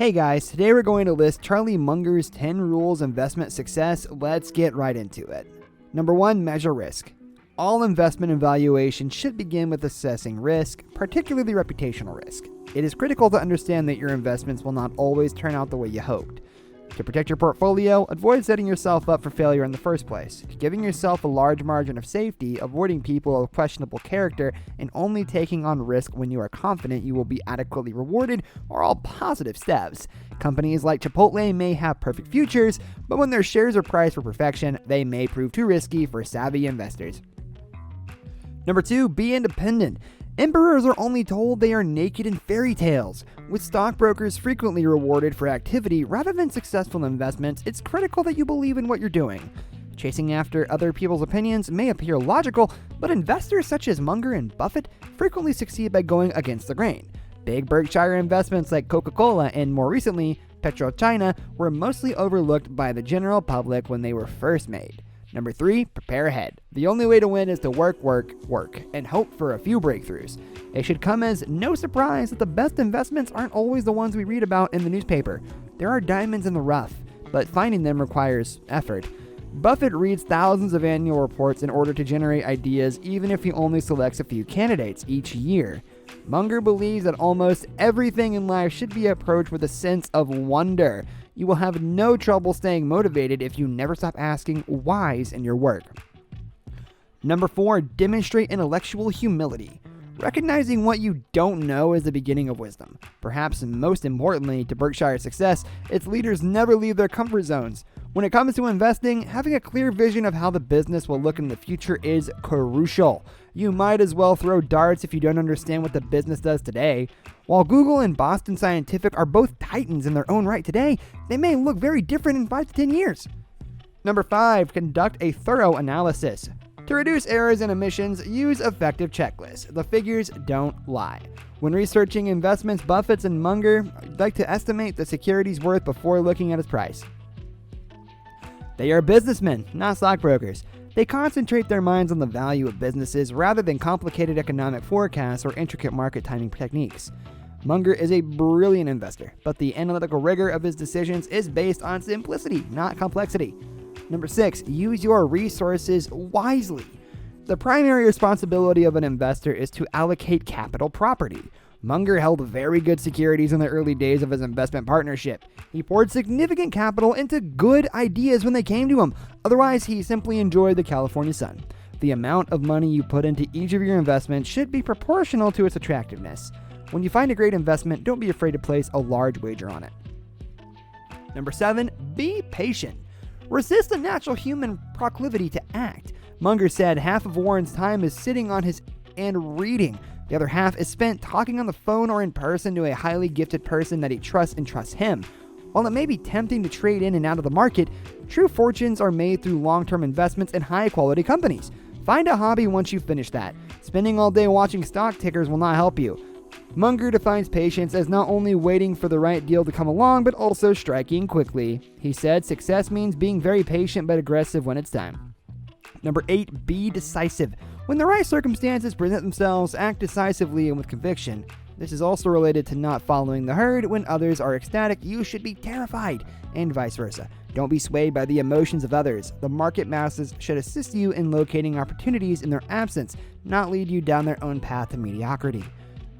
Hey guys, today we're going to list Charlie Munger's 10 rules of investment success. Let's get right into it. Number 1, measure risk. All investment evaluation should begin with assessing risk, particularly reputational risk. It is critical to understand that your investments will not always turn out the way you hoped. To protect your portfolio, avoid setting yourself up for failure in the first place. Giving yourself a large margin of safety, avoiding people of questionable character, and only taking on risk when you are confident you will be adequately rewarded are all positive steps. Companies like Chipotle may have perfect futures, but when their shares are priced for perfection, they may prove too risky for savvy investors. Number 2, be independent. Emperors are only told they are naked in fairy tales. With stockbrokers frequently rewarded for activity rather than successful investments, it's critical that you believe in what you're doing. Chasing after other people's opinions may appear logical, but investors such as Munger and Buffett frequently succeed by going against the grain. Big Berkshire investments like Coca-Cola and, more recently, PetroChina were mostly overlooked by the general public when they were first made. Number 3, prepare ahead. The only way to win is to work, and hope for a few breakthroughs. It should come as no surprise that the best investments aren't always the ones we read about in the newspaper. There are diamonds in the rough, but finding them requires effort. Buffett reads thousands of annual reports in order to generate ideas, even if he only selects a few candidates each year. Munger believes that almost everything in life should be approached with a sense of wonder. You will have no trouble staying motivated if you never stop asking whys in your work. Number 4, demonstrate intellectual humility. Recognizing what you don't know is the beginning of wisdom. Perhaps most importantly to Berkshire's success, its leaders never leave their comfort zones. When it comes to investing, having a clear vision of how the business will look in the future is crucial. You might as well throw darts if you don't understand what the business does today. While Google and Boston Scientific are both titans in their own right today, they may look very different in 5 to 10 years. Number 5, conduct a thorough analysis. To reduce errors and omissions, use effective checklists. The figures don't lie. When researching investments, Buffett and Munger like to estimate the security's worth before looking at its price. They are businessmen, not stockbrokers. They concentrate their minds on the value of businesses rather than complicated economic forecasts or intricate market timing techniques. Munger is a brilliant investor, but the analytical rigor of his decisions is based on simplicity, not complexity. Number 6, use your resources wisely. The primary responsibility of an investor is to allocate capital properly. Munger held very good securities in the early days of his investment partnership. He poured significant capital into good ideas when they came to him. Otherwise, he simply enjoyed the California sun. The amount of money you put into each of your investments should be proportional to its attractiveness. When you find a great investment, don't be afraid to place a large wager on it. Number 7, be patient. Resist the natural human proclivity to act. Munger said half of Warren's time is sitting on his and reading. The other half is spent talking on the phone or in person to a highly gifted person that he trusts and trusts him. While it may be tempting to trade in and out of the market, true fortunes are made through long-term investments in high-quality companies. Find a hobby once you finish that. Spending all day watching stock tickers will not help you. Munger defines patience as not only waiting for the right deal to come along, but also striking quickly. He said, success means being very patient but aggressive when it's time. Number 8, be decisive. When the right circumstances present themselves, act decisively and with conviction. This is also related to not following the herd. When others are ecstatic, you should be terrified, and vice versa. Don't be swayed by the emotions of others. The market masses should assist you in locating opportunities in their absence, not lead you down their own path to mediocrity.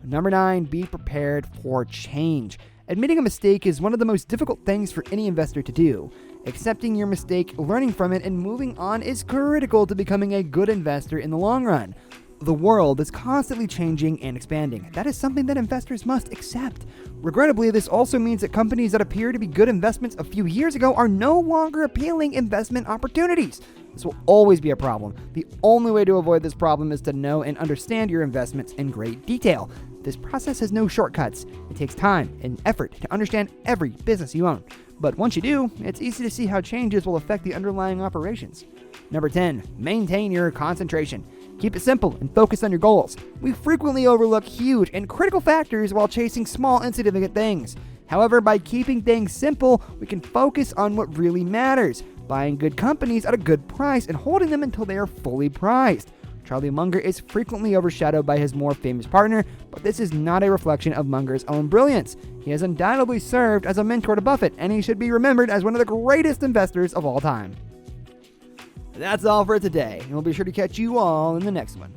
Number 9, be prepared for change. Admitting a mistake is one of the most difficult things for any investor to do. Accepting your mistake, learning from it, and moving on is critical to becoming a good investor in the long run. The world is constantly changing and expanding. That is something that investors must accept. Regrettably, this also means that companies that appear to be good investments a few years ago are no longer appealing investment opportunities. This will always be a problem. The only way to avoid this problem is to know and understand your investments in great detail. This process has no shortcuts. It takes time and effort to understand every business you own. But once you do, it's easy to see how changes will affect the underlying operations. Number 10, maintain your concentration. Keep it simple and focus on your goals. We frequently overlook huge and critical factors while chasing small, insignificant things. However, by keeping things simple, we can focus on what really matters, buying good companies at a good price and holding them until they are fully priced. Charlie Munger is frequently overshadowed by his more famous partner, but this is not a reflection of Munger's own brilliance. He has undoubtedly served as a mentor to Buffett, and he should be remembered as one of the greatest investors of all time. That's all for today, and we'll be sure to catch you all in the next one.